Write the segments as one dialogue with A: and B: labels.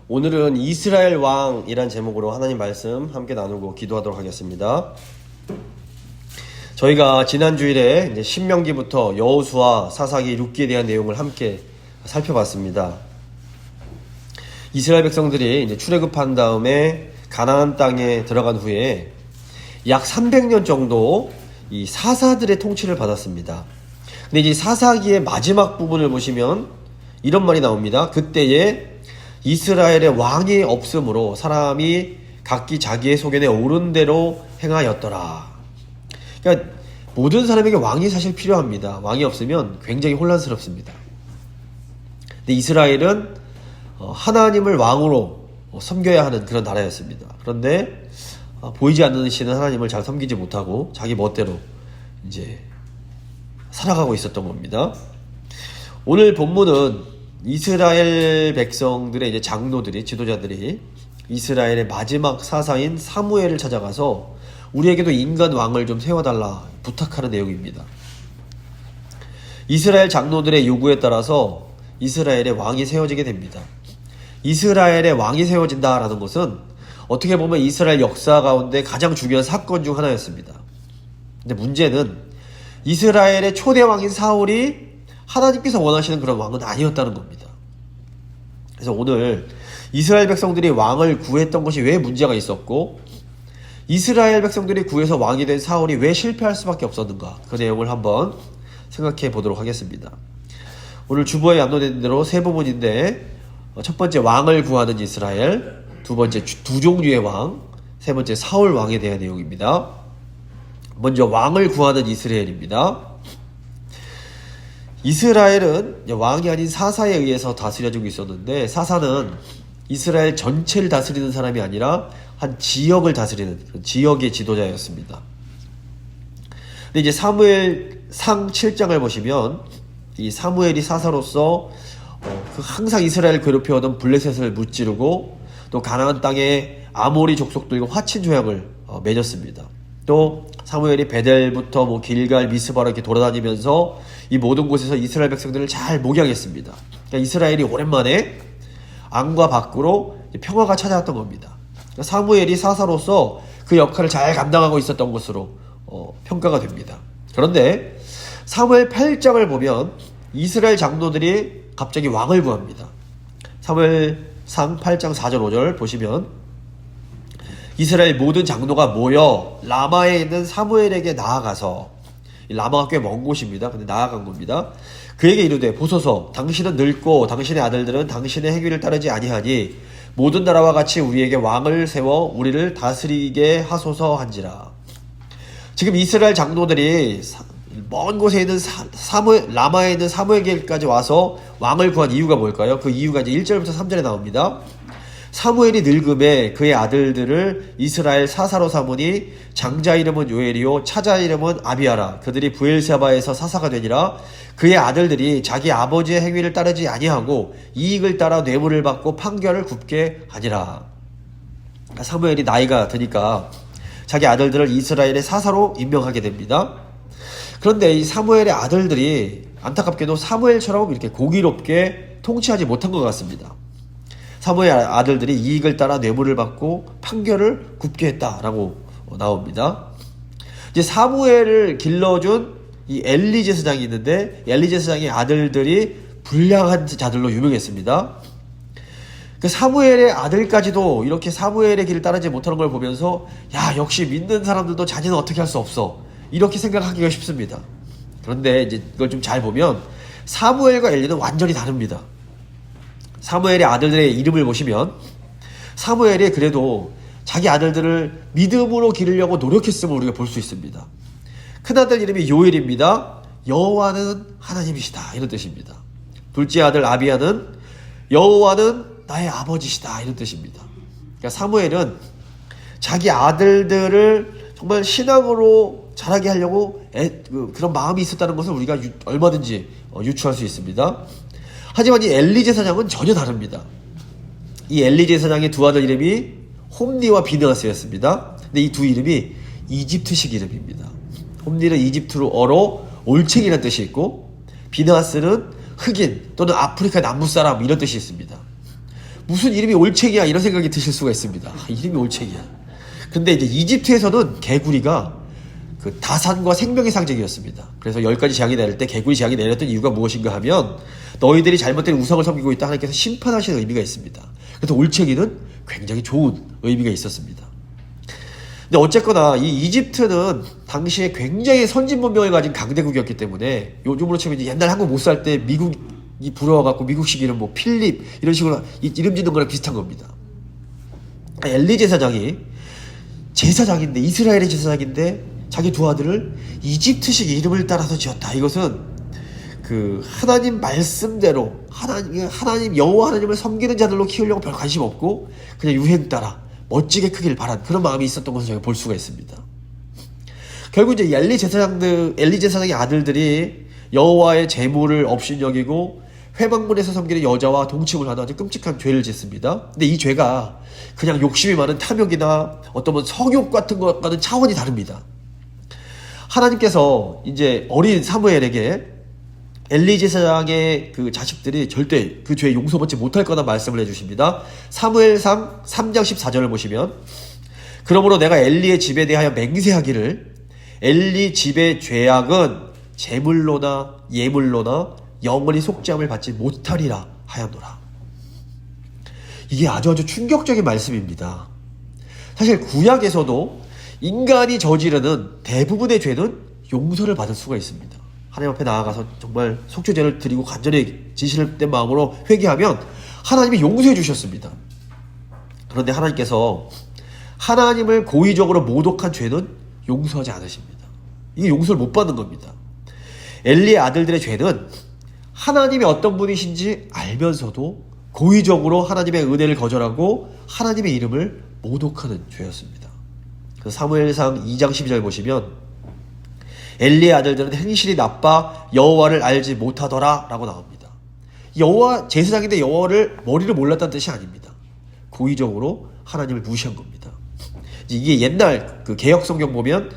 A: 오늘은 이스라엘 왕이란 제목으로 하나님 말씀 함께 나누고 기도하도록 하겠습니다. 저희가 지난 주일에 이제 신명기부터 여호수아, 사사기, 룻기에 대한 내용을 함께 살펴봤습니다. 이스라엘 백성들이 이제 출애굽한 다음에 가나안 땅에 들어간 후에 약 300년 정도 이 사사들의 통치를 받았습니다. 근데 이제 사사기의 마지막 부분을 보시면 이런 말이 나옵니다. 그때에 이스라엘의 왕이 없으므로 사람이 각기 자기의 소견에 옳은 대로 행하였더라. 그러니까 모든 사람에게 왕이 사실 필요합니다. 왕이 없으면 굉장히 혼란스럽습니다. 근데 이스라엘은 하나님을 왕으로 섬겨야 하는 그런 나라였습니다. 그런데 보이지 않으시는 하나님을 잘 섬기지 못하고 자기 멋대로 이제 살아가고 있었던 겁니다. 오늘 본문은 이스라엘 백성들의 이제 장로들이, 지도자들이 이스라엘의 마지막 사사인 사무엘을 찾아가서 우리에게도 인간 왕을 좀 세워달라 부탁하는 내용입니다. 이스라엘 장로들의 요구에 따라서 이스라엘의 왕이 세워지게 됩니다. 이스라엘의 왕이 세워진다라는 것은 어떻게 보면 이스라엘 역사 가운데 가장 중요한 사건 중 하나였습니다. 근데 문제는 이스라엘의 초대 왕인 사울이 하나님께서 원하시는 그런 왕은 아니었다는 겁니다. 그래서 오늘 이스라엘 백성들이 왕을 구했던 것이 왜 문제가 있었고, 이스라엘 백성들이 구해서 왕이 된 사울이 왜 실패할 수밖에 없었는가, 그 내용을 한번 생각해 보도록 하겠습니다. 오늘 주보에 안내된 대로 세 부분인데, 첫 번째 왕을 구하는 이스라엘, 두 번째 두 종류의 왕, 세 번째 사울 왕에 대한 내용입니다. 먼저 왕을 구하는 이스라엘입니다. 이스라엘은 왕이 아닌 사사에 의해서 다스려지고 있었는데, 사사는 이스라엘 전체를 다스리는 사람이 아니라 한 지역을 다스리는 그런 지역의 지도자였습니다. 근데 이제 사무엘상 7장을 보시면 이 사무엘이 사사로서 항상 이스라엘 괴롭혀오던 블레셋을 무찌르고 또 가나안 땅에 아모리 족속들과 화친 조약을 맺었습니다. 또 사무엘이 베델부터 길갈, 미스바로 이렇게 돌아다니면서 이 모든 곳에서 이스라엘 백성들을 잘 목양했습니다. 그러니까 이스라엘이 오랜만에 안과 밖으로 평화가 찾아왔던 겁니다. 그러니까 사무엘이 사사로서 그 역할을 잘 감당하고 있었던 것으로 평가가 됩니다. 그런데 사무엘 8장을 보면 이스라엘 장로들이 갑자기 왕을 구합니다. 사무엘상 8장 4절 5절 보시면 이스라엘 모든 장로가 모여 라마에 있는 사무엘에게 나아가서, 라마가 꽤 먼 곳입니다. 근데 나아간 겁니다. 그에게 이르되, 보소서, 당신은 늙고 당신의 아들들은 당신의 행위를 따르지 아니하니 모든 나라와 같이 우리에게 왕을 세워 우리를 다스리게 하소서 한지라. 지금 이스라엘 장로들이 먼 곳에 있는 라마에 있는 사무엘에게까지 와서 왕을 구한 이유가 뭘까요? 그 이유가 이제 1절부터 3절에 나옵니다. 사무엘이 늙음에 그의 아들들을 이스라엘 사사로 삼으니 장자 이름은 요엘이요 차자 이름은 아비아라. 그들이 브엘세바에서 사사가 되니라. 그의 아들들이 자기 아버지의 행위를 따르지 아니하고 이익을 따라 뇌물을 받고 판결을 굽게 하니라. 사무엘이 나이가 드니까 자기 아들들을 이스라엘의 사사로 임명하게 됩니다. 그런데 이 사무엘의 아들들이 안타깝게도 사무엘처럼 이렇게 공의롭게 통치하지 못한 것 같습니다. 사무엘 아들들이 이익을 따라 뇌물을 받고 판결을 굽게 했다라고 나옵니다. 이제 사무엘을 길러준 이 엘리 제사장이 있는데, 엘리 제사장의 아들들이 불량한 자들로 유명했습니다. 그 사무엘의 아들까지도 이렇게 사무엘의 길을 따르지 못하는 걸 보면서, 야, 역시 믿는 사람들도 자기는 어떻게 할 수 없어, 이렇게 생각하기가 쉽습니다. 그런데 이제 이걸 좀 잘 보면 사무엘과 엘리는 완전히 다릅니다. 사무엘의 아들들의 이름을 보시면 사무엘이 그래도 자기 아들들을 믿음으로 기르려고 노력했음을 우리가 볼 수 있습니다. 큰아들 이름이 요엘입니다. 여호와는 하나님이시다, 이런 뜻입니다. 둘째 아들 아비야는 여호와는 나의 아버지시다, 이런 뜻입니다. 그러니까 사무엘은 자기 아들들을 정말 신앙으로 자라게 하려고 그런 마음이 있었다는 것을 우리가 얼마든지 유추할 수 있습니다. 하지만 이 엘리 제사장은 전혀 다릅니다. 이 엘리 제사장의 두 아들 이름이 홈니와 비느하스였습니다. 근데 이 두 이름이 이집트식 이름입니다. 홈니는 이집트어로 올챙이라는 뜻이 있고, 비느하스는 흑인 또는 아프리카 남부 사람 이런 뜻이 있습니다. 무슨 이름이 올챙이야 이런 생각이 드실 수가 있습니다. 이름이 올챙이야. 근데 이제 이집트에서는 개구리가 그 다산과 생명의 상징이었습니다. 그래서 10가지 재앙이 내릴 때 개구리 재앙이 내렸던 이유가 무엇인가 하면 너희들이 잘못된 우상을 섬기고 있다 하나님께서 심판하시는 의미가 있습니다. 그래서 올챙이는 굉장히 좋은 의미가 있었습니다. 근데 어쨌거나 이 이집트는 당시에 굉장히 선진 문명을 가진 강대국이었기 때문에 요즘으로 치면 이제 옛날 한국 못 살 때 미국이 부러워갖고 미국식 이름 뭐 필립 이런 식으로 이름 짓는 거랑 비슷한 겁니다. 엘리 제사장이 제사장인데 이스라엘의 제사장인데 자기 두 아들을 이집트식 이름을 따라서 지었다. 이것은 그 하나님 말씀대로 하나님 여호와 하나님을 섬기는 자들로 키우려고 별 관심 없고 그냥 유행 따라 멋지게 크길 바란 그런 마음이 있었던 것을 저희가 볼 수가 있습니다. 결국 이제 엘리 제사장의 아들들이 여호와의 제물을 업신여기고 회막문에서 섬기는 여자와 동침을 하는 아주 끔찍한 죄를 짓습니다. 근데 이 죄가 그냥 욕심이 많은 탐욕이나 어떤 성욕 같은 것과는 차원이 다릅니다. 하나님께서 이제 어린 사무엘에게 엘리 제사장의 그 자식들이 절대 그 죄에 용서받지 못할 거나 말씀을 해주십니다. 사무엘상 3장 14절을 보시면 그러므로 내가 엘리의 집에 대하여 맹세하기를 엘리 집의 죄악은 제물로나 예물로나 영원히 속죄함을 받지 못하리라 하였노라. 이게 아주 충격적인 말씀입니다. 사실 구약에서도 인간이 저지르는 대부분의 죄는 용서를 받을 수가 있습니다. 하나님 앞에 나아가서 정말 속죄제를 드리고 간절히 진실된 마음으로 회개하면 하나님이 용서해 주셨습니다. 그런데 하나님께서 하나님을 고의적으로 모독한 죄는 용서하지 않으십니다. 이게 용서를 못 받는 겁니다. 엘리의 아들들의 죄는 하나님이 어떤 분이신지 알면서도 고의적으로 하나님의 은혜를 거절하고 하나님의 이름을 모독하는 죄였습니다. 그래서 사무엘상 2장 12절 보시면 엘리의 아들들은 행실이 나빠 여호와를 알지 못하더라 라고 나옵니다. 여호와 제사장인데 여호와를 머리를 몰랐다는 뜻이 아닙니다. 고의적으로 하나님을 무시한 겁니다. 이게 옛날 그 개역 성경 보면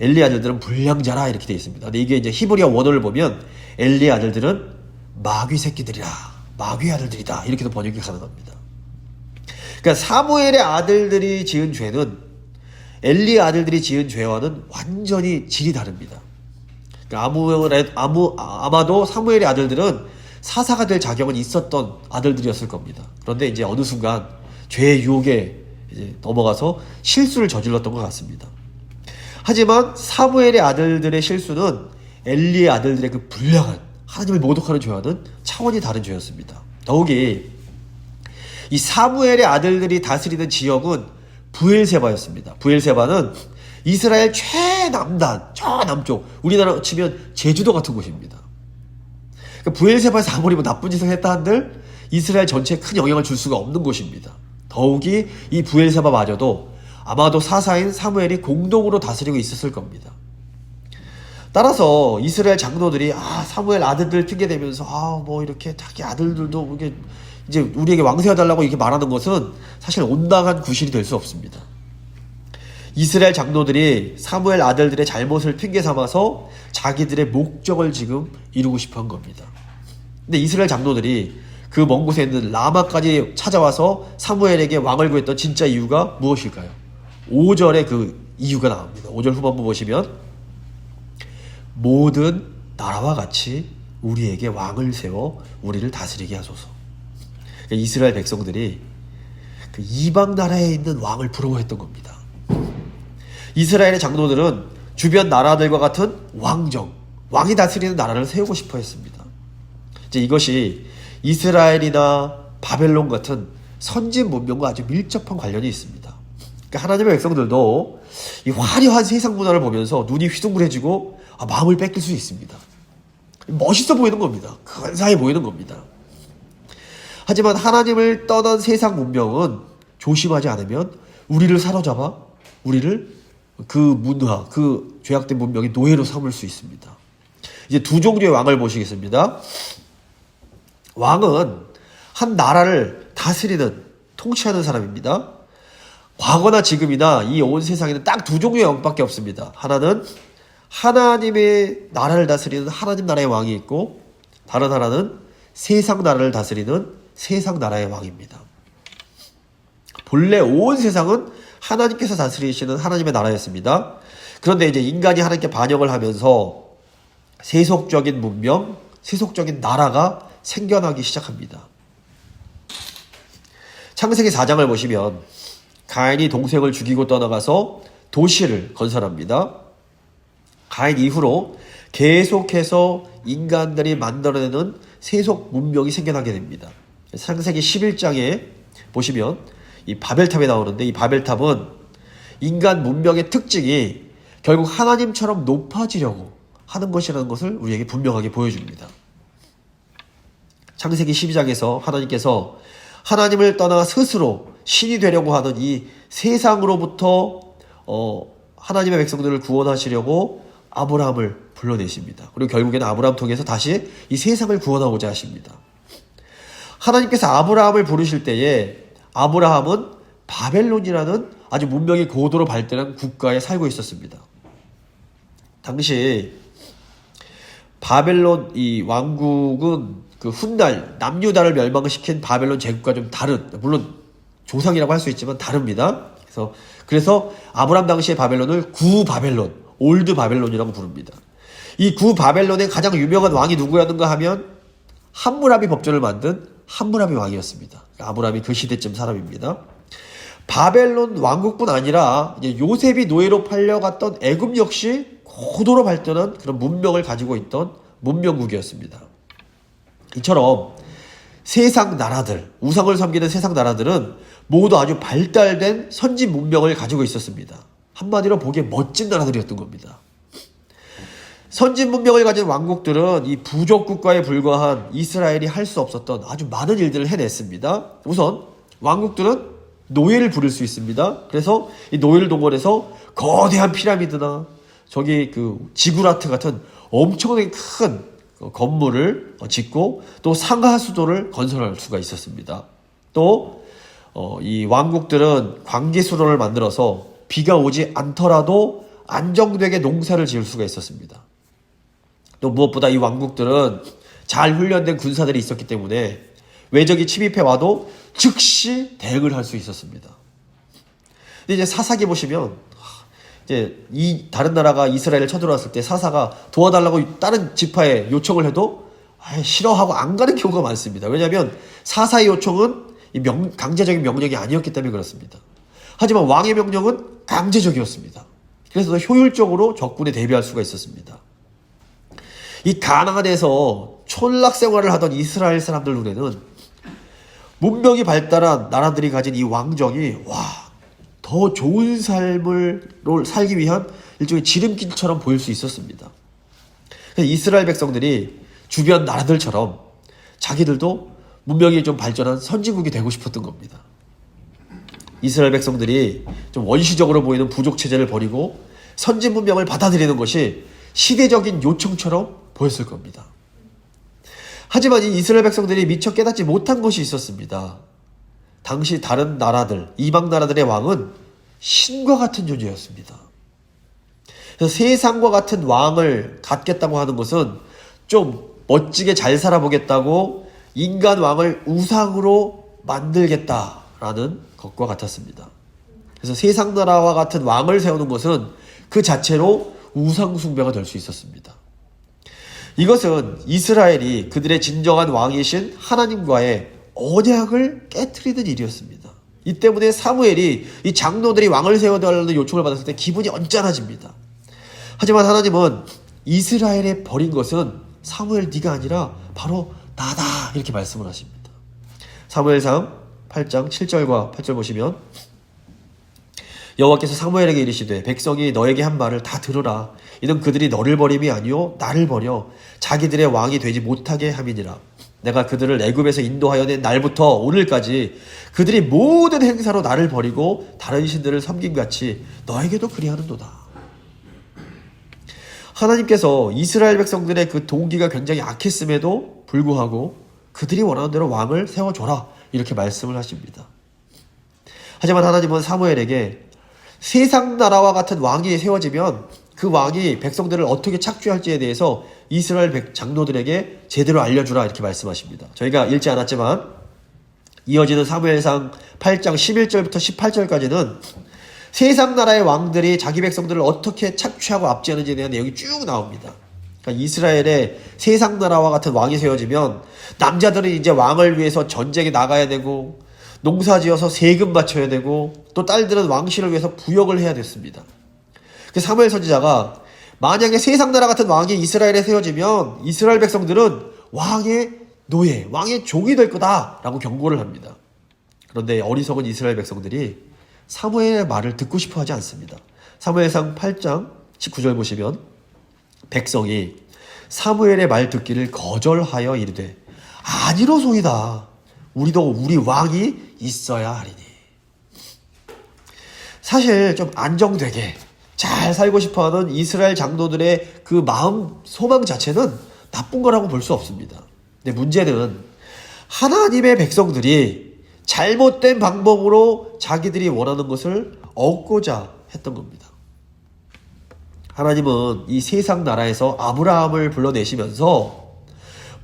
A: 엘리의 아들들은 불량자라 이렇게 되어 있습니다. 근데 이게 이제 히브리어 원어를 보면 엘리의 아들들은 마귀 새끼들이라 마귀의 아들들이다 이렇게도 번역이 가능합니다. 그러니까 사무엘의 아들들이 지은 죄는 엘리의 아들들이 지은 죄와는 완전히 질이 다릅니다. 그러니까 아마도 사무엘의 아들들은 사사가 될 자격은 있었던 아들들이었을 겁니다. 그런데 이제 어느 순간 죄의 유혹에 이제 넘어가서 실수를 저질렀던 것 같습니다. 하지만 사무엘의 아들들의 실수는 엘리의 아들들의 그 불량한 하나님을 모독하는 죄와는 차원이 다른 죄였습니다. 더욱이 이 사무엘의 아들들이 다스리는 지역은 브엘세바였습니다. 브엘세바는 이스라엘 최남단, 저 남쪽, 우리나라 치면 제주도 같은 곳입니다. 그러니까 브엘세바에서 아무리 나쁜 짓을 했다 한들 이스라엘 전체에 큰 영향을 줄 수가 없는 곳입니다. 더욱이 이 브엘세바마저도 아마도 사사인 사무엘이 공동으로 다스리고 있었을 겁니다. 따라서 이스라엘 장로들이 사무엘 아들들 핑계대면서 뭐 이렇게 자기 아들들도 이게 이제 우리에게 왕세해달라고 이렇게 말하는 것은 사실 온당한 구실이 될 수 없습니다. 이스라엘 장로들이 사무엘 아들들의 잘못을 핑계 삼아서 자기들의 목적을 지금 이루고 싶어 한 겁니다. 근데 이스라엘 장로들이 그 먼 곳에 있는 라마까지 찾아와서 사무엘에게 왕을 구했던 진짜 이유가 무엇일까요? 5절에 그 이유가 나옵니다. 5절 후반부 보시면 모든 나라와 같이 우리에게 왕을 세워 우리를 다스리게 하소서. 그러니까 이스라엘 백성들이 그 이방 나라에 있는 왕을 부러워했던 겁니다. 이스라엘의 장로들은 주변 나라들과 같은 왕이 다스리는 나라를 세우고 싶어 했습니다. 이제 이것이 이스라엘이나 바벨론 같은 선진 문명과 아주 밀접한 관련이 있습니다. 그러니까 하나님의 백성들도 이 화려한 세상 문화를 보면서 눈이 휘둥그레지고 마음을 뺏길 수 있습니다. 멋있어 보이는 겁니다. 근사해 보이는 겁니다. 하지만 하나님을 떠난 세상 문명은 조심하지 않으면 우리를 사로잡아 우리를 그 문화, 그 죄악된 문명의 노예로 삼을 수 있습니다. 이제 두 종류의 왕을 보시겠습니다. 왕은 한 나라를 다스리는, 통치하는 사람입니다. 과거나 지금이나 이 온 세상에는 딱 두 종류의 왕밖에 없습니다. 하나는 하나님의 나라를 다스리는 하나님 나라의 왕이 있고, 다른 하나는 세상 나라를 다스리는 세상 나라의 왕입니다. 본래 온 세상은 하나님께서 다스리시는 하나님의 나라였습니다. 그런데 이제 인간이 하나님께 반역을 하면서 세속적인 문명, 세속적인 나라가 생겨나기 시작합니다. 창세기 4장을 보시면 가인이 동생을 죽이고 떠나가서 도시를 건설합니다. 가인 이후로 계속해서 인간들이 만들어내는 세속 문명이 생겨나게 됩니다. 창세기 11장에 보시면 이 바벨탑이 나오는데, 이 바벨탑은 인간 문명의 특징이 결국 하나님처럼 높아지려고 하는 것이라는 것을 우리에게 분명하게 보여줍니다. 창세기 12장에서 하나님께서 하나님을 떠나 스스로 신이 되려고 하는 이 세상으로부터 하나님의 백성들을 구원하시려고 아브라함을 불러내십니다. 그리고 결국에는 아브라함 통해서 다시 이 세상을 구원하고자 하십니다. 하나님께서 아브라함을 부르실 때에 아브라함은 바벨론이라는 아주 문명이 고도로 발달한 국가에 살고 있었습니다. 당시 바벨론 이 왕국은 그 훗날 남유다를 멸망시킨 바벨론 제국과 좀 다른, 물론 조상이라고 할 수 있지만 다릅니다. 그래서 아브라함 당시의 바벨론을 구바벨론, 올드 바벨론이라고 부릅니다. 이 구바벨론의 가장 유명한 왕이 누구였는가 하면 함무라비 법전을 만든 함무라비 왕이었습니다. 아브라함이 그 시대쯤 사람입니다. 바벨론 왕국뿐 아니라 이제 요셉이 노예로 팔려갔던 애굽 역시 고도로 발전한 그런 문명을 가지고 있던 문명국이었습니다. 이처럼 세상 나라들, 우상을 섬기는 세상 나라들은 모두 아주 발달된 선진 문명을 가지고 있었습니다. 한마디로 보기에 멋진 나라들이었던 겁니다. 선진 문명을 가진 왕국들은 이 부족 국가에 불과한 이스라엘이 할 수 없었던 아주 많은 일들을 해냈습니다. 우선 왕국들은 노예를 부릴 수 있습니다. 그래서 이 노예를 동원해서 거대한 피라미드나 저기 그 지구라트 같은 엄청나게 큰 건물을 짓고 또 상하수도를 건설할 수가 있었습니다. 또 이 왕국들은 광기수로를 만들어서 비가 오지 않더라도 안정되게 농사를 지을 수가 있었습니다. 또 무엇보다 이 왕국들은 잘 훈련된 군사들이 있었기 때문에 외적이 침입해 와도 즉시 대응을 할 수 있었습니다. 근데 이제 사사기 보시면 이제 이 다른 나라가 이스라엘을 쳐들어왔을 때 사사가 도와달라고 다른 지파에 요청을 해도 싫어하고 안 가는 경우가 많습니다. 왜냐하면 사사의 요청은 강제적인 명령이 아니었기 때문에 그렇습니다. 하지만 왕의 명령은 강제적이었습니다. 그래서 더 효율적으로 적군에 대비할 수가 있었습니다. 이 가나안에서 촌락 생활을 하던 이스라엘 사람들 눈에는 문명이 발달한 나라들이 가진 이 왕정이 더 좋은 삶을 살기 위한 일종의 지름길처럼 보일 수 있었습니다. 그래서 이스라엘 백성들이 주변 나라들처럼 자기들도 문명이 좀 발전한 선진국이 되고 싶었던 겁니다. 이스라엘 백성들이 좀 원시적으로 보이는 부족 체제를 버리고 선진 문명을 받아들이는 것이 시대적인 요청처럼 보였을 겁니다. 하지만 이 이스라엘 백성들이 미처 깨닫지 못한 것이 있었습니다. 당시 다른 나라들, 이방 나라들의 왕은 신과 같은 존재였습니다. 그래서 세상과 같은 왕을 갖겠다고 하는 것은 좀 멋지게 잘 살아보겠다고 인간 왕을 우상으로 만들겠다라는 것과 같았습니다. 그래서 세상 나라와 같은 왕을 세우는 것은 그 자체로 우상 숭배가 될 수 있었습니다. 이것은 이스라엘이 그들의 진정한 왕이신 하나님과의 언약을 깨트리는 일이었습니다. 이 때문에 사무엘이 이 장로들이 왕을 세워달라는 요청을 받았을 때 기분이 언짢아집니다. 하지만 하나님은 이스라엘에 버린 것은 사무엘 네가 아니라 바로 나다 이렇게 말씀을 하십니다. 사무엘상 8장 7절과 8절 보시면 여호와께서 사무엘에게 이르시되 백성이 너에게 한 말을 다 들으라. 이는 그들이 너를 버림이 아니요 나를 버려 자기들의 왕이 되지 못하게 함이니라. 내가 그들을 애굽에서 인도하여 낸 날부터 오늘까지 그들이 모든 행사로 나를 버리고 다른 신들을 섬김같이 너에게도 그리하는도다. 하나님께서 이스라엘 백성들의 그 동기가 굉장히 악했음에도 불구하고 그들이 원하는 대로 왕을 세워줘라 이렇게 말씀을 하십니다. 하지만 하나님은 사무엘에게 세상 나라와 같은 왕이 세워지면 그 왕이 백성들을 어떻게 착취할지에 대해서 이스라엘 장로들에게 제대로 알려주라 이렇게 말씀하십니다. 저희가 읽지 않았지만 이어지는 사무엘상 8장 11절부터 18절까지는 세상 나라의 왕들이 자기 백성들을 어떻게 착취하고 압제하는지에 대한 내용이 쭉 나옵니다. 그러니까 이스라엘의 세상 나라와 같은 왕이 세워지면 남자들은 이제 왕을 위해서 전쟁에 나가야 되고 농사지어서 세금 바쳐야 되고 또 딸들은 왕실을 위해서 부역을 해야 됐습니다. 그 사무엘 선지자가 만약에 세상 나라 같은 왕이 이스라엘에 세워지면 이스라엘 백성들은 왕의 노예, 왕의 종이 될 거다라고 경고를 합니다. 그런데 어리석은 이스라엘 백성들이 사무엘의 말을 듣고 싶어 하지 않습니다. 사무엘상 8장 19절 보시면 백성이 사무엘의 말 듣기를 거절하여 이르되 아니로소이다. 우리도 우리 왕이 있어야 하리니. 사실 좀 안정되게 잘 살고 싶어하는 이스라엘 장로들의 그 마음 소망 자체는 나쁜 거라고 볼 수 없습니다. 근데 문제는 하나님의 백성들이 잘못된 방법으로 자기들이 원하는 것을 얻고자 했던 겁니다. 하나님은 이 세상 나라에서 아브라함을 불러내시면서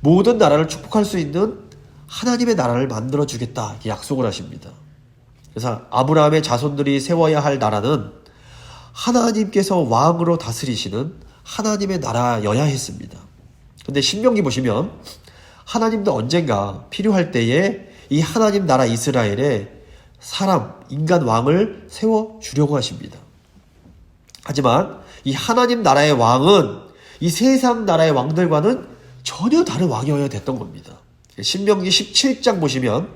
A: 모든 나라를 축복할 수 있는 하나님의 나라를 만들어주겠다 이렇게 약속을 하십니다. 그래서 아브라함의 자손들이 세워야 할 나라는 하나님께서 왕으로 다스리시는 하나님의 나라여야 했습니다. 근데 신명기 보시면 하나님도 언젠가 필요할 때에 이 하나님 나라 이스라엘에 사람, 인간 왕을 세워주려고 하십니다. 하지만 이 하나님 나라의 왕은 이 세상 나라의 왕들과는 전혀 다른 왕이어야 됐던 겁니다. 신명기 17장 보시면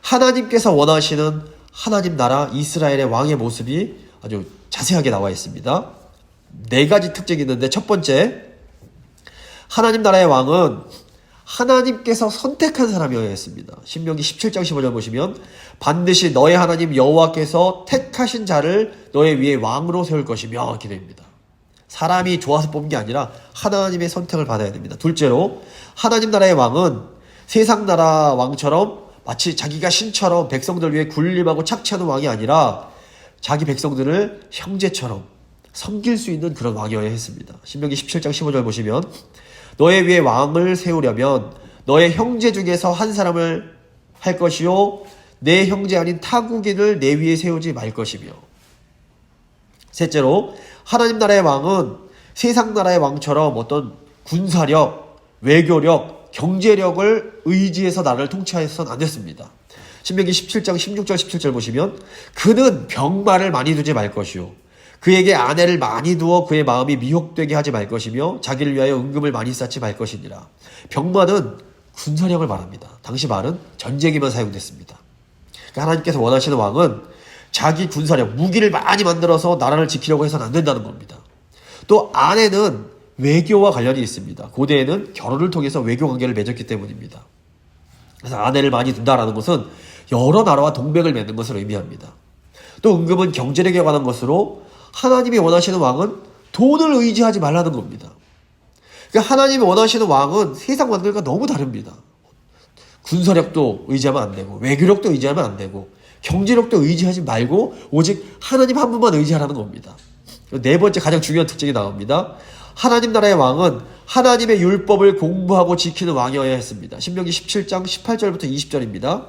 A: 하나님께서 원하시는 하나님 나라 이스라엘의 왕의 모습이 아주 자세하게 나와 있습니다. 4가지 특징이 있는데 첫 번째, 하나님 나라의 왕은 하나님께서 선택한 사람이어야 했습니다. 신명기 17장 15절 보시면 반드시 너의 하나님 여호와께서 택하신 자를 너의 위에 왕으로 세울 것이며 이렇게 됩니다. 사람이 좋아서 뽑은 게 아니라 하나님의 선택을 받아야 됩니다. 둘째로 하나님 나라의 왕은 세상 나라 왕처럼 마치 자기가 신처럼 백성들 위해 군림하고 착취하는 왕이 아니라 자기 백성들을 형제처럼 섬길 수 있는 그런 왕이어야 했습니다. 신명기 17장 15절 보시면 너의 위에 왕을 세우려면 너의 형제 중에서 한 사람을 할 것이요 내 형제 아닌 타국인을 내 위에 세우지 말 것이며. 셋째로 하나님 나라의 왕은 세상 나라의 왕처럼 어떤 군사력, 외교력, 경제력을 의지해서 나라를 통치해서는 안 됐습니다. 신명기 17장 16절 17절 보시면 그는 병마를 많이 두지 말 것이요 그에게 아내를 많이 두어 그의 마음이 미혹되게 하지 말 것이며 자기를 위하여 은금을 많이 쌓지 말 것이니라. 병마는 군사력을 말합니다. 당시 말은 전쟁에만 사용됐습니다. 그러니까 하나님께서 원하시는 왕은 자기 군사력, 무기를 많이 만들어서 나라를 지키려고 해서는 안 된다는 겁니다. 또 아내는 외교와 관련이 있습니다. 고대에는 결혼을 통해서 외교 관계를 맺었기 때문입니다. 그래서 아내를 많이 둔다라는 것은 여러 나라와 동맹을 맺는 것을 의미합니다. 또 은금은 경제력에 관한 것으로 하나님이 원하시는 왕은 돈을 의지하지 말라는 겁니다. 그러니까 하나님이 원하시는 왕은 세상 왕들과 너무 다릅니다. 군사력도 의지하면 안 되고 외교력도 의지하면 안 되고 경제력도 의지하지 말고 오직 하나님 한 분만 의지하라는 겁니다. 4번째 가장 중요한 특징이 나옵니다. 하나님 나라의 왕은 하나님의 율법을 공부하고 지키는 왕이어야 했습니다. 신명기 17장 18절부터 20절입니다.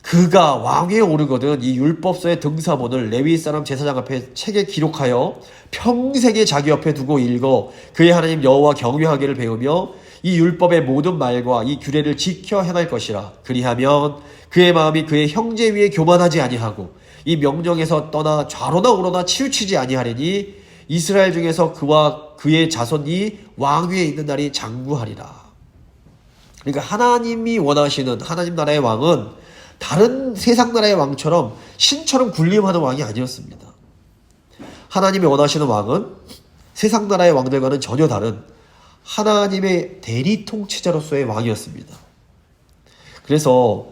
A: 그가 왕위에 오르거든 이 율법서의 등사본을 레위 사람 제사장 앞에 책에 기록하여 평생에 자기 옆에 두고 읽어 그의 하나님 여호와 경외하기를 배우며 이 율법의 모든 말과 이 규례를 지켜 행할 것이라. 그리하면 그의 마음이 그의 형제 위에 교만하지 아니하고 이 명령에서 떠나 좌로나 우로나 치우치지 아니하리니 이스라엘 중에서 그와 그의 자손이 왕위에 있는 날이 장구하리라. 그러니까 하나님이 원하시는 하나님 나라의 왕은 다른 세상 나라의 왕처럼 신처럼 군림하는 왕이 아니었습니다. 하나님이 원하시는 왕은 세상 나라의 왕들과는 전혀 다른 하나님의 대리 통치자로서의 왕이었습니다. 그래서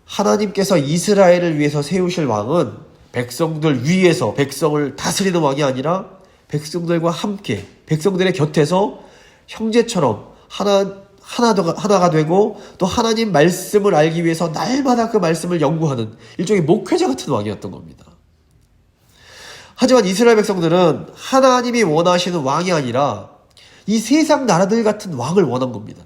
A: 하나님께서 이스라엘을 위해서 세우실 왕은 백성들 위에서 백성을 다스리는 왕이 아니라 백성들과 함께 백성들의 곁에서 형제처럼 하나가 되고 또 하나님 말씀을 알기 위해서 날마다 그 말씀을 연구하는 일종의 목회자 같은 왕이었던 겁니다. 하지만 이스라엘 백성들은 하나님이 원하시는 왕이 아니라 이 세상 나라들 같은 왕을 원한 겁니다.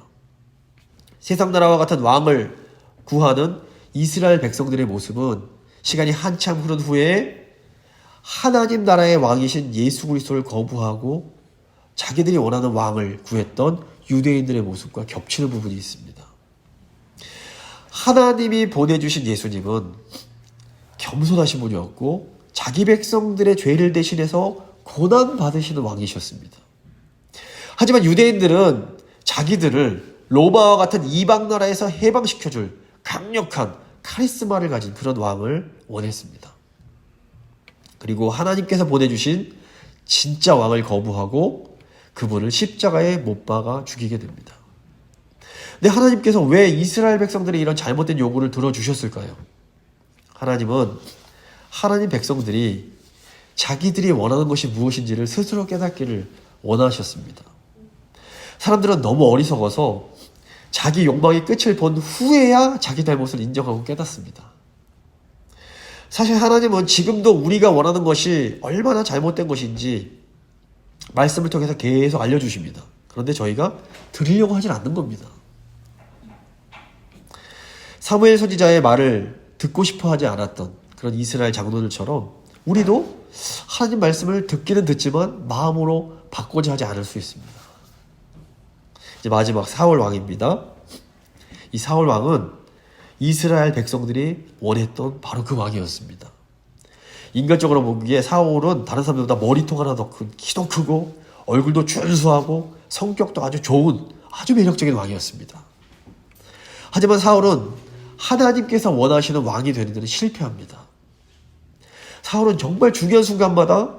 A: 세상 나라와 같은 왕을 구하는 이스라엘 백성들의 모습은 시간이 한참 흐른 후에 하나님 나라의 왕이신 예수 그리스도를 거부하고 자기들이 원하는 왕을 구했던 유대인들의 모습과 겹치는 부분이 있습니다. 하나님이 보내주신 예수님은 겸손하신 분이었고 자기 백성들의 죄를 대신해서 고난받으시는 왕이셨습니다. 하지만 유대인들은 자기들을 로마와 같은 이방 나라에서 해방시켜줄 강력한 카리스마를 가진 그런 왕을 원했습니다. 그리고 하나님께서 보내주신 진짜 왕을 거부하고 그분을 십자가에 못 박아 죽이게 됩니다. 근데 하나님께서 왜 이스라엘 백성들의 이런 잘못된 요구를 들어주셨을까요? 하나님은 하나님 백성들이 자기들이 원하는 것이 무엇인지를 스스로 깨닫기를 원하셨습니다. 사람들은 너무 어리석어서 자기 욕망의 끝을 본 후에야 자기 잘못을 인정하고 깨닫습니다. 사실 하나님은 지금도 우리가 원하는 것이 얼마나 잘못된 것인지 말씀을 통해서 계속 알려주십니다. 그런데 저희가 들으려고 하진 않는 겁니다. 사무엘 선지자의 말을 듣고 싶어 하지 않았던 그런 이스라엘 장로들처럼 우리도 하나님 말씀을 듣기는 듣지만 마음으로 바꾸자 하지 않을 수 있습니다. 이제 마지막 사울 왕입니다. 이 사울 왕은 이스라엘 백성들이 원했던 바로 그 왕이었습니다. 인간적으로 보기에 사울은 다른 사람들보다 머리통 하나 더 큰, 키도 크고 얼굴도 준수하고 성격도 아주 좋은 아주 매력적인 왕이었습니다. 하지만 사울은 하나님께서 원하시는 왕이 되는 데는 실패합니다. 사울은 정말 중요한 순간마다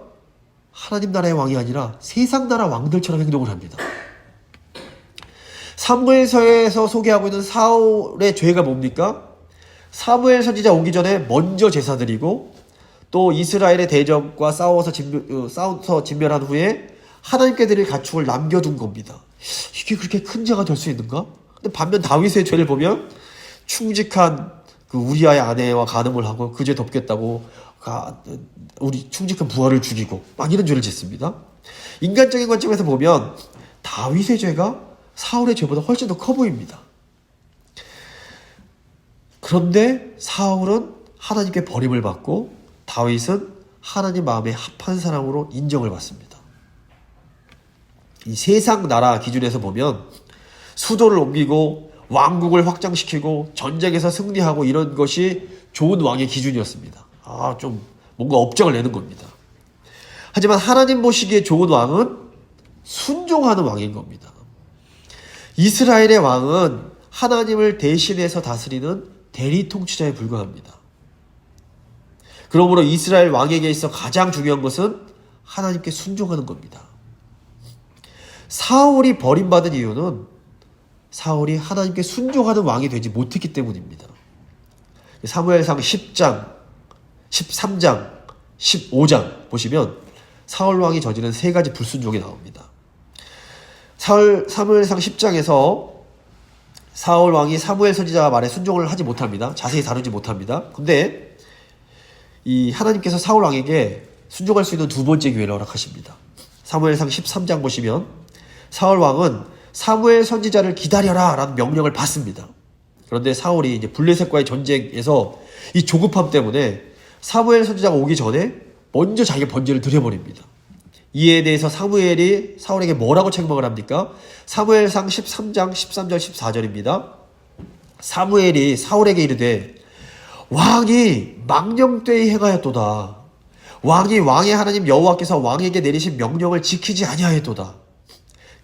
A: 하나님 나라의 왕이 아니라 세상 나라 왕들처럼 행동을 합니다. 사무엘서에서 소개하고 있는 사울의 죄가 뭡니까? 사무엘 선지자 오기 전에 먼저 제사 드리고 또 이스라엘의 대적과 싸워서 진멸한 후에 하나님께 드릴 가축을 남겨둔 겁니다. 이게 그렇게 큰 죄가 될 수 있는가? 근데 반면 다윗의 죄를 보면 충직한 그 우리아의 아내와 간음을 하고 그 죄 덮겠다고 우리 충직한 부하를 죽이고 막 이런 죄를 짓습니다. 인간적인 관점에서 보면 다윗의 죄가 사울의 죄보다 훨씬 더 커 보입니다. 그런데 사울은 하나님께 버림을 받고 다윗은 하나님 마음에 합한 사람으로 인정을 받습니다. 이 세상 나라 기준에서 보면 수도를 옮기고 왕국을 확장시키고 전쟁에서 승리하고 이런 것이 좋은 왕의 기준이었습니다. 좀 뭔가 업적을 내는 겁니다. 하지만 하나님 보시기에 좋은 왕은 순종하는 왕인 겁니다. 이스라엘의 왕은 하나님을 대신해서 다스리는 대리 통치자에 불과합니다. 그러므로 이스라엘 왕에게 있어 가장 중요한 것은 하나님께 순종하는 겁니다. 사울이 버림받은 이유는 사울이 하나님께 순종하는 왕이 되지 못했기 때문입니다. 사무엘상 10장, 13장, 15장 보시면 사울 왕이 저지른 세 가지 불순종이 나옵니다. 사무엘상 10장에서 사울 왕이 사무엘 선지자 말에 순종을 하지 못합니다. 자세히 다루지 못합니다. 근데 이 하나님께서 사울 왕에게 순종할 수 있는 두 번째 기회를 허락하십니다. 사무엘상 13장 보시면 사울 왕은 사무엘 선지자를 기다려라 라는 명령을 받습니다. 그런데 사울이 이제 블레셋과의 전쟁에서 이 조급함 때문에 사무엘 선지자가 오기 전에 먼저 자기가 번제를 드려버립니다. 이에 대해서 사무엘이 사울에게 뭐라고 책망을 합니까? 사무엘상 13장 13절 14절입니다. 사무엘이 사울에게 이르되 왕이 망령되이 행하였도다. 왕이 왕의 하나님 여호와께서 왕에게 내리신 명령을 지키지 아니하였도다.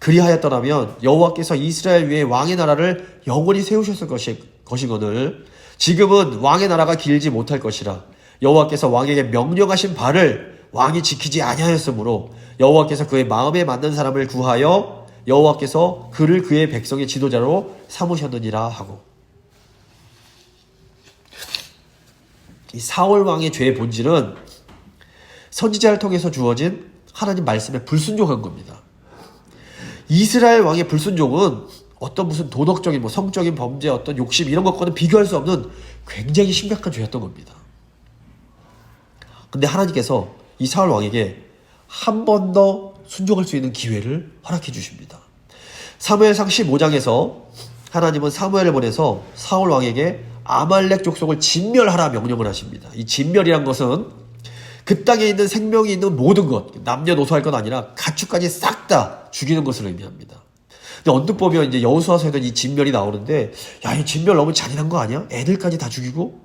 A: 그리하였더라면 여호와께서 이스라엘 위에 왕의 나라를 영원히 세우셨을 것이거늘 지금은 왕의 나라가 길지 못할 것이라. 여호와께서 왕에게 명령하신 바를 왕이 지키지 아니하였으므로 여호와께서 그의 마음에 맞는 사람을 구하여 여호와께서 그를 그의 백성의 지도자로 삼으셨느니라 하고. 이 사울 왕의 죄의 본질은 선지자를 통해서 주어진 하나님 말씀에 불순종한 겁니다. 이스라엘 왕의 불순종은 어떤 무슨 도덕적인 성적인 범죄, 어떤 욕심 이런 것과는 비교할 수 없는 굉장히 심각한 죄였던 겁니다. 근데 하나님께서 이 사울 왕에게 한 번 더 순종할 수 있는 기회를 허락해 주십니다. 사무엘상 15장에서 하나님은 사무엘을 보내서 사울 왕에게 아말렉 족속을 진멸하라 명령을 하십니다. 이 진멸이란 것은 그 땅에 있는 생명이 있는 모든 것, 남녀노소할 건 아니라 가축까지 싹 다 죽이는 것을 의미합니다. 근데 언뜻 보면 이제 여호수아서에는 이 진멸이 나오는데, 야, 이 진멸 너무 잔인한 거 아니야? 애들까지 다 죽이고?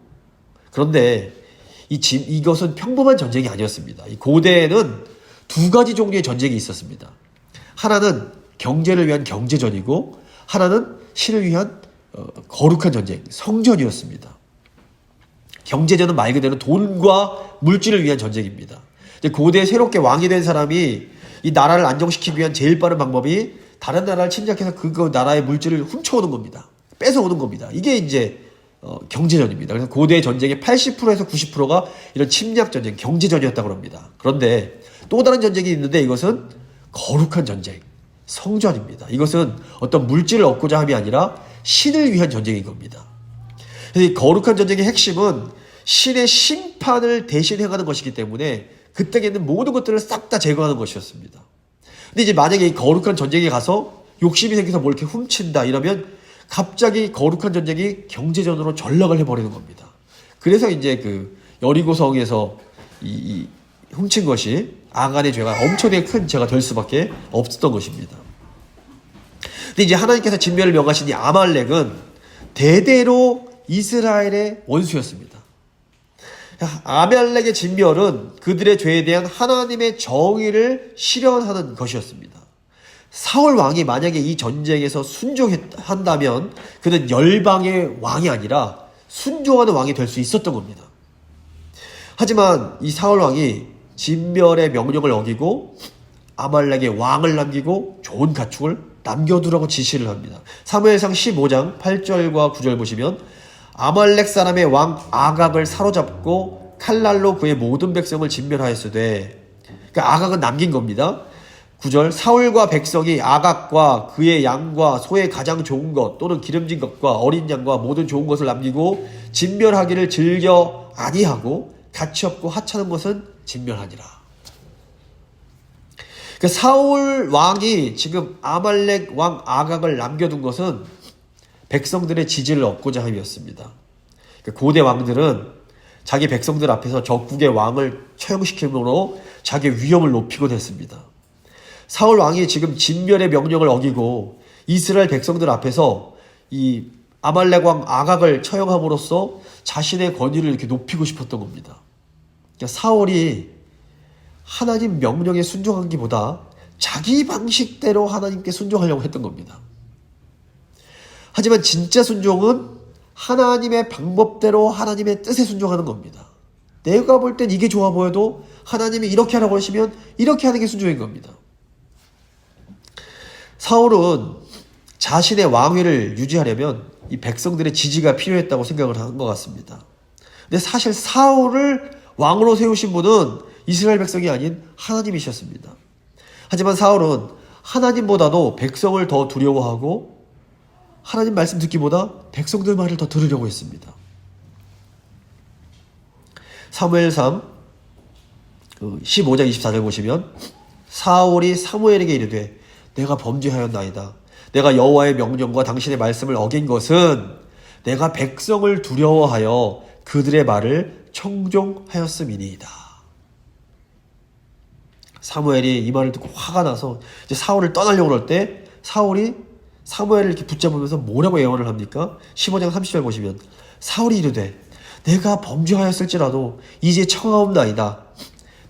A: 그런데 이것은 평범한 전쟁이 아니었습니다. 이 고대에는 두 가지 종류의 전쟁이 있었습니다. 하나는 경제를 위한 경제전이고, 하나는 신을 위한 거룩한 전쟁, 성전이었습니다. 경제전은 말 그대로 돈과 물질을 위한 전쟁입니다. 고대에 새롭게 왕이 된 사람이 이 나라를 안정시키기 위한 제일 빠른 방법이 다른 나라를 침략해서 그 나라의 물질을 훔쳐오는 겁니다. 뺏어오는 겁니다. 이게 이제 경제전입니다. 그래서 고대 전쟁의 80%에서 90%가 이런 침략 전쟁, 경제전이었다고 합니다. 그런데 또 다른 전쟁이 있는데 이것은 거룩한 전쟁, 성전입니다. 이것은 어떤 물질을 얻고자 함이 아니라 신을 위한 전쟁인 겁니다. 그래서 이 거룩한 전쟁의 핵심은 신의 심판을 대신 행하는 것이기 때문에 그 땅에 있는 모든 것들을 싹 다 제거하는 것이었습니다. 근데 이제 만약에 이 거룩한 전쟁에 가서 욕심이 생겨서 뭘 이렇게 훔친다 이러면 갑자기 거룩한 전쟁이 경제전으로 전락을 해버리는 겁니다. 그래서 이제 그 여리고성에서 이 훔친 것이 아간의 죄가 엄청나게 큰 죄가 될 수밖에 없었던 것입니다. 근데 이제 하나님께서 진멸을 명하신 이 아말렉은 대대로 이스라엘의 원수였습니다. 아말렉의 진멸은 그들의 죄에 대한 하나님의 정의를 실현하는 것이었습니다. 사울 왕이 만약에 이 전쟁에서 순종한다면 그는 열방의 왕이 아니라 순종하는 왕이 될 수 있었던 겁니다. 하지만 이 사울 왕이 진멸의 명령을 어기고 아말렉의 왕을 남기고 좋은 가축을 남겨두라고 지시를 합니다. 사무엘상 15장 8절과 9절 보시면 아말렉 사람의 왕 아각을 사로잡고 칼날로 그의 모든 백성을 진멸하였으되, 그러니까 아각은 남긴 겁니다. 9절 사울과 백성이 아각과 그의 양과 소의 가장 좋은 것 또는 기름진 것과 어린 양과 모든 좋은 것을 남기고 진멸하기를 즐겨 아니하고 가치 없고 하찮은 것은 진멸하니라. 그러니까 사울 왕이 지금 아말렉 왕 아각을 남겨둔 것은 백성들의 지지를 얻고자 함이었습니다. 그러니까 고대 왕들은 자기 백성들 앞에서 적국의 왕을 처형시킴으로 자기의 위엄을 높이곤 했습니다. 사울 왕이 지금 진멸의 명령을 어기고 이스라엘 백성들 앞에서 이 아말렉 왕 아각을 처형함으로써 자신의 권위를 이렇게 높이고 싶었던 겁니다. 그러니까 사울이 하나님 명령에 순종하기보다 자기 방식대로 하나님께 순종하려고 했던 겁니다. 하지만 진짜 순종은 하나님의 방법대로 하나님의 뜻에 순종하는 겁니다. 내가 볼 땐 이게 좋아 보여도 하나님이 이렇게 하라고 하시면 이렇게 하는 게 순종인 겁니다. 사울은 자신의 왕위를 유지하려면 이 백성들의 지지가 필요했다고 생각을 한 것 같습니다. 근데 사실 사울을 왕으로 세우신 분은 이스라엘 백성이 아닌 하나님이셨습니다. 하지만 사울은 하나님보다도 백성을 더 두려워하고 하나님 말씀 듣기보다 백성들 말을 더 들으려고 했습니다. 사무엘상 15장 24절 보시면 사울이 사무엘에게 이르되 내가 범죄하였나이다. 내가 여호와의 명령과 당신의 말씀을 어긴 것은 내가 백성을 두려워하여 그들의 말을 청종하였음이니이다. 사무엘이 이 말을 듣고 화가 나서 이제 사울을 떠나려고 그럴 때 사울이 사무엘을 이렇게 붙잡으면서 뭐라고 예언을 합니까? 15장 30절 보시면 사울이 이르되 내가 범죄하였을지라도 이제 청하옵나이다.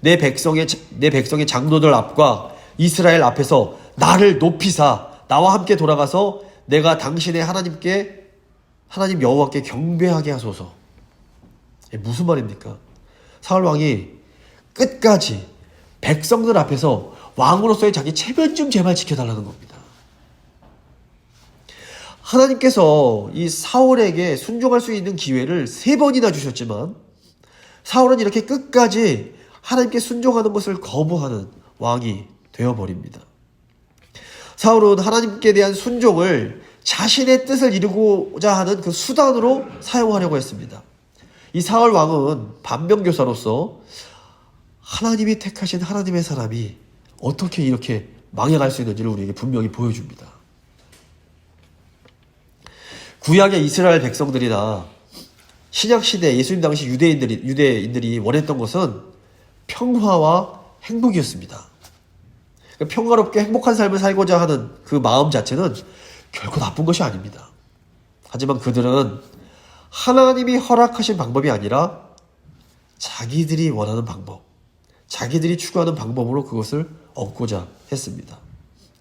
A: 내 백성의 장로들 앞과 이스라엘 앞에서 나를 높이사 나와 함께 돌아가서 내가 당신의 하나님 여호와께 경배하게 하소서. 무슨 말입니까? 사울 왕이 끝까지 백성들 앞에서 왕으로서의 자기 체면 좀 제발 지켜달라는 겁니다. 하나님께서 이 사울에게 순종할 수 있는 기회를 3번이나 주셨지만 사울은 이렇게 끝까지 하나님께 순종하는 것을 거부하는 왕이 되어버립니다. 사울은 하나님께 대한 순종을 자신의 뜻을 이루고자 하는 그 수단으로 사용하려고 했습니다. 이 사울 왕은 반면교사로서 하나님이 택하신 하나님의 사람이 어떻게 이렇게 망해갈 수 있는지를 우리에게 분명히 보여줍니다. 구약의 이스라엘 백성들이나 신약시대 예수님 당시 유대인들이 원했던 것은 평화와 행복이었습니다. 그러니까 평화롭게 행복한 삶을 살고자 하는 그 마음 자체는 결코 나쁜 것이 아닙니다. 하지만 그들은 하나님이 허락하신 방법이 아니라 자기들이 원하는 방법, 자기들이 추구하는 방법으로 그것을 얻고자 했습니다.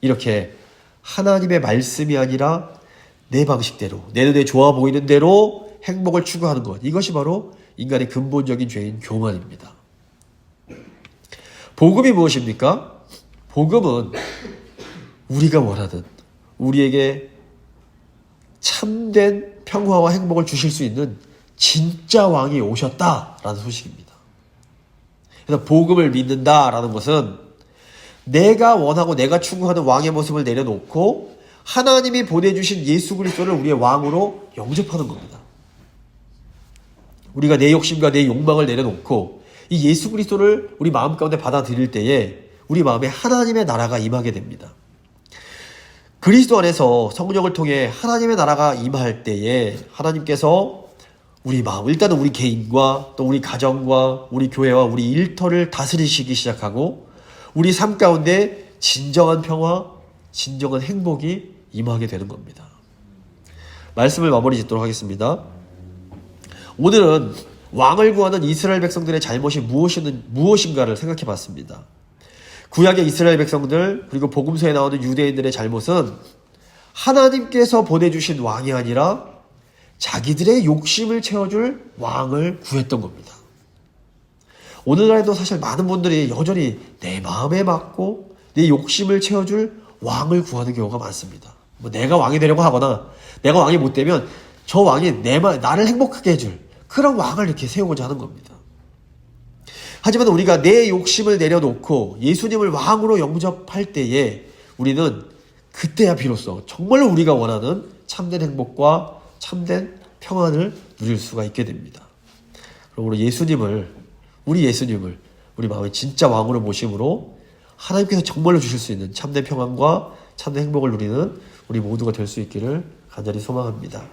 A: 이렇게 하나님의 말씀이 아니라 내 방식대로, 내 눈에 좋아 보이는 대로 행복을 추구하는 것, 이것이 바로 인간의 근본적인 죄인 교만입니다. 복음이 무엇입니까? 복음은 우리가 원하는, 우리에게 참된 평화와 행복을 주실 수 있는 진짜 왕이 오셨다라는 소식입니다. 그래서 복음을 믿는다라는 것은 내가 원하고 내가 추구하는 왕의 모습을 내려놓고 하나님이 보내주신 예수 그리스도를 우리의 왕으로 영접하는 겁니다. 우리가 내 욕심과 내 욕망을 내려놓고 이 예수 그리스도를 우리 마음 가운데 받아들일 때에 우리 마음에 하나님의 나라가 임하게 됩니다. 그리스도 안에서 성령을 통해 하나님의 나라가 임할 때에 하나님께서 우리 마음, 일단은 우리 개인과 또 우리 가정과 우리 교회와 우리 일터를 다스리시기 시작하고 우리 삶 가운데 진정한 평화, 진정한 행복이 임하게 되는 겁니다. 말씀을 마무리 짓도록 하겠습니다. 오늘은 왕을 구하는 이스라엘 백성들의 잘못이 무엇인가를 생각해 봤습니다. 구약의 이스라엘 백성들 그리고 복음서에 나오는 유대인들의 잘못은 하나님께서 보내주신 왕이 아니라 자기들의 욕심을 채워줄 왕을 구했던 겁니다. 오늘날에도 사실 많은 분들이 여전히 내 마음에 맞고 내 욕심을 채워줄 왕을 구하는 경우가 많습니다. 뭐 내가 왕이 되려고 하거나 내가 왕이 못 되면 저 왕이 나를 행복하게 해줄 그런 왕을 이렇게 세우고자 하는 겁니다. 하지만 우리가 내 욕심을 내려놓고 예수님을 왕으로 영접할 때에 우리는 그때야 비로소 정말로 우리가 원하는 참된 행복과 참된 평안을 누릴 수가 있게 됩니다. 그러므로 우리 예수님을 우리 마음의 진짜 왕으로 모심으로 하나님께서 정말로 주실 수 있는 참된 평안과 참된 행복을 누리는 우리 모두가 될 수 있기를 간절히 소망합니다.